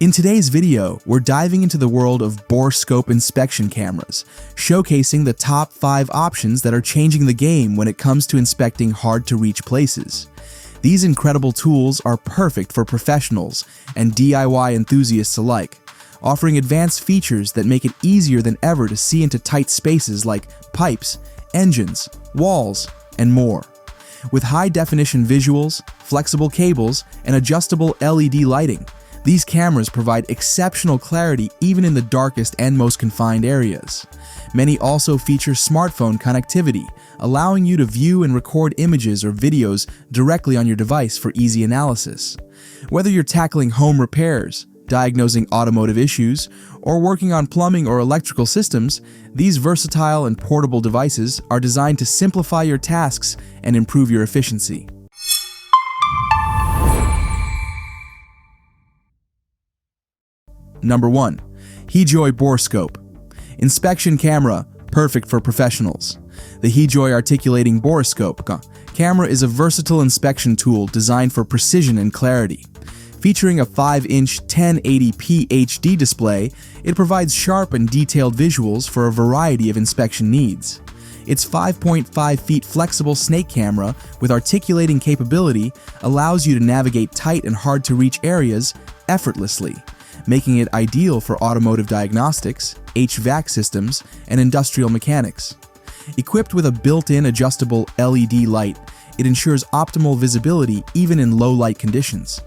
In today's video, we're diving into the world of Borescope Inspection Cameras, showcasing the top 5 options that are changing the game when it comes to inspecting hard-to-reach places. These incredible tools are perfect for professionals and DIY enthusiasts alike, offering advanced features that make it easier than ever to see into tight spaces like pipes, engines, walls, and more. With high-definition visuals, flexible cables, and adjustable LED lighting, these cameras provide exceptional clarity even in the darkest and most confined areas. Many also feature smartphone connectivity, allowing you to view and record images or videos directly on your device for easy analysis. Whether you're tackling home repairs, diagnosing automotive issues, or working on plumbing or electrical systems, these versatile and portable devices are designed to simplify your tasks and improve your efficiency. Number 1. Hijoy Borescope Inspection Camera, perfect for professionals. The Hijoy Articulating Borescope camera is a versatile inspection tool designed for precision and clarity. Featuring a 5-inch 1080p HD display, it provides sharp and detailed visuals for a variety of inspection needs. Its 5.5 feet flexible snake camera with articulating capability allows you to navigate tight and hard-to-reach areas effortlessly, making it ideal for automotive diagnostics, HVAC systems, and industrial mechanics. Equipped with a built-in adjustable LED light, it ensures optimal visibility even in low-light conditions.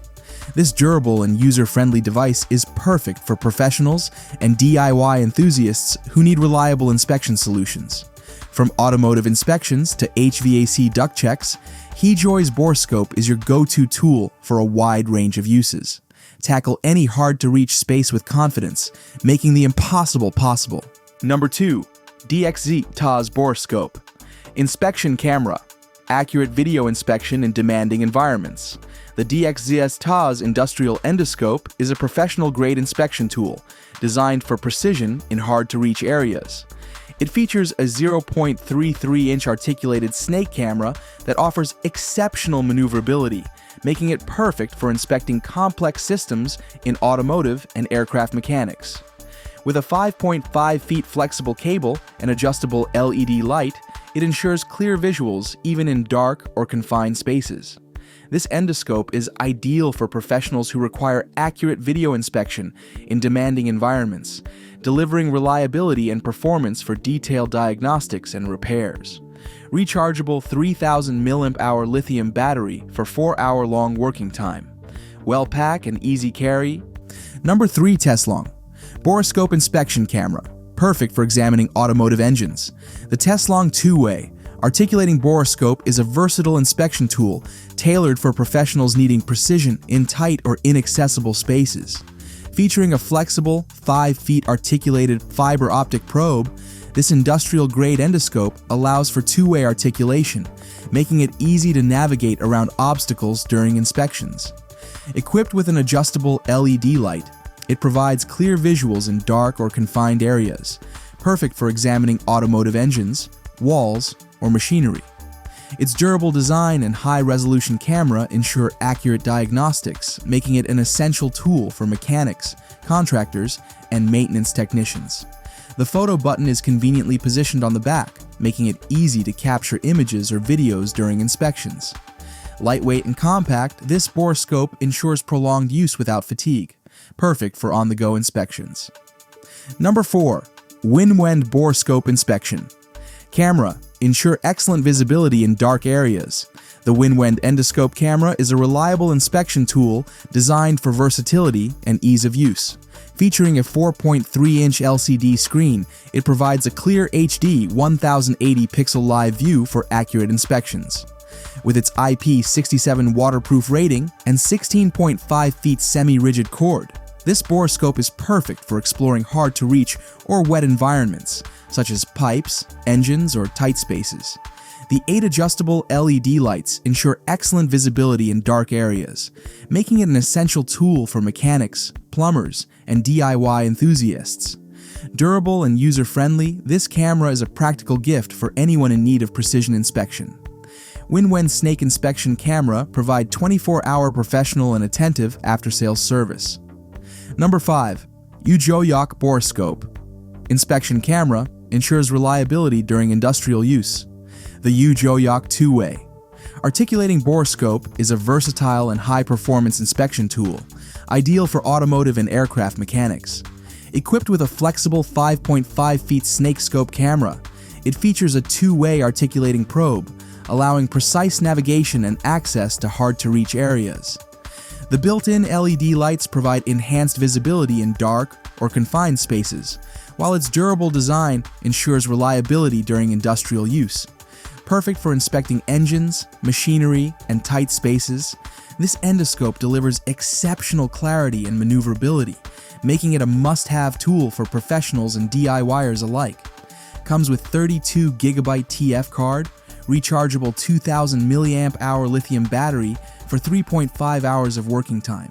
This durable and user-friendly device is perfect for professionals and DIY enthusiasts who need reliable inspection solutions. From automotive inspections to HVAC duct checks, Hijoy's Borescope is your go-to tool for a wide range of uses. Tackle any hard-to-reach space with confidence, making the impossible possible. Number 2. DXZtoz Borescope Inspection Camera, accurate video inspection in demanding environments. The DXZtoz Industrial Endoscope is a professional-grade inspection tool designed for precision in hard-to-reach areas. It features a 0.33-inch articulated snake camera that offers exceptional maneuverability, making it perfect for inspecting complex systems in automotive and aircraft mechanics. With a 5.5 feet flexible cable and adjustable LED light, it ensures clear visuals even in dark or confined spaces. This endoscope is ideal for professionals who require accurate video inspection in demanding environments, delivering reliability and performance for detailed diagnostics and repairs. Rechargeable 3000 mAh lithium battery for 4-hour-long working time. Well-pack and easy carry. Number 3. Teslong Borescope Inspection Camera, perfect for examining automotive engines. The Teslong 2-way Articulating Borescope is a versatile inspection tool tailored for professionals needing precision in tight or inaccessible spaces. Featuring a flexible, 5 feet articulated fiber optic probe, this industrial-grade endoscope allows for 2-way articulation, making it easy to navigate around obstacles during inspections. Equipped with an adjustable LED light, it provides clear visuals in dark or confined areas, perfect for examining automotive engines, walls, or machinery. Its durable design and high-resolution camera ensure accurate diagnostics, making it an essential tool for mechanics, contractors, and maintenance technicians. The photo button is conveniently positioned on the back, making it easy to capture images or videos during inspections. Lightweight and compact, this Borescope ensures prolonged use without fatigue, perfect for on-the-go inspections. Number 4. WINWEND Borescope Inspection Camera, ensure excellent visibility in dark areas. The WINWEND endoscope camera is a reliable inspection tool designed for versatility and ease of use. Featuring a 4.3-inch LCD screen, it provides a clear HD 1080 pixel live view for accurate inspections. With its IP67 waterproof rating and 16.5 feet semi-rigid cord, this Borescope is perfect for exploring hard-to-reach or wet environments, such as pipes, engines, or tight spaces. The 8 adjustable LED lights ensure excellent visibility in dark areas, making it an essential tool for mechanics, plumbers, and DIY enthusiasts. Durable and user-friendly, this camera is a practical gift for anyone in need of precision inspection. WINWEND Snake Inspection Camera provide 24-hour professional and attentive after-sales service. Number 5. UJOYOK Borescope Inspection Camera ensures reliability during industrial use. The UJOYOK 2-Way Articulating Borescope is a versatile and high-performance inspection tool, ideal for automotive and aircraft mechanics. Equipped with a flexible 5.5 feet snakescope camera, it features a 2-way articulating probe, allowing precise navigation and access to hard-to-reach areas. The built-in LED lights provide enhanced visibility in dark or confined spaces, while its durable design ensures reliability during industrial use. Perfect for inspecting engines, machinery, and tight spaces, this endoscope delivers exceptional clarity and maneuverability, making it a must-have tool for professionals and DIYers alike. Comes with 32GB TF card, rechargeable 2000 mAh lithium battery for 3.5 hours of working time.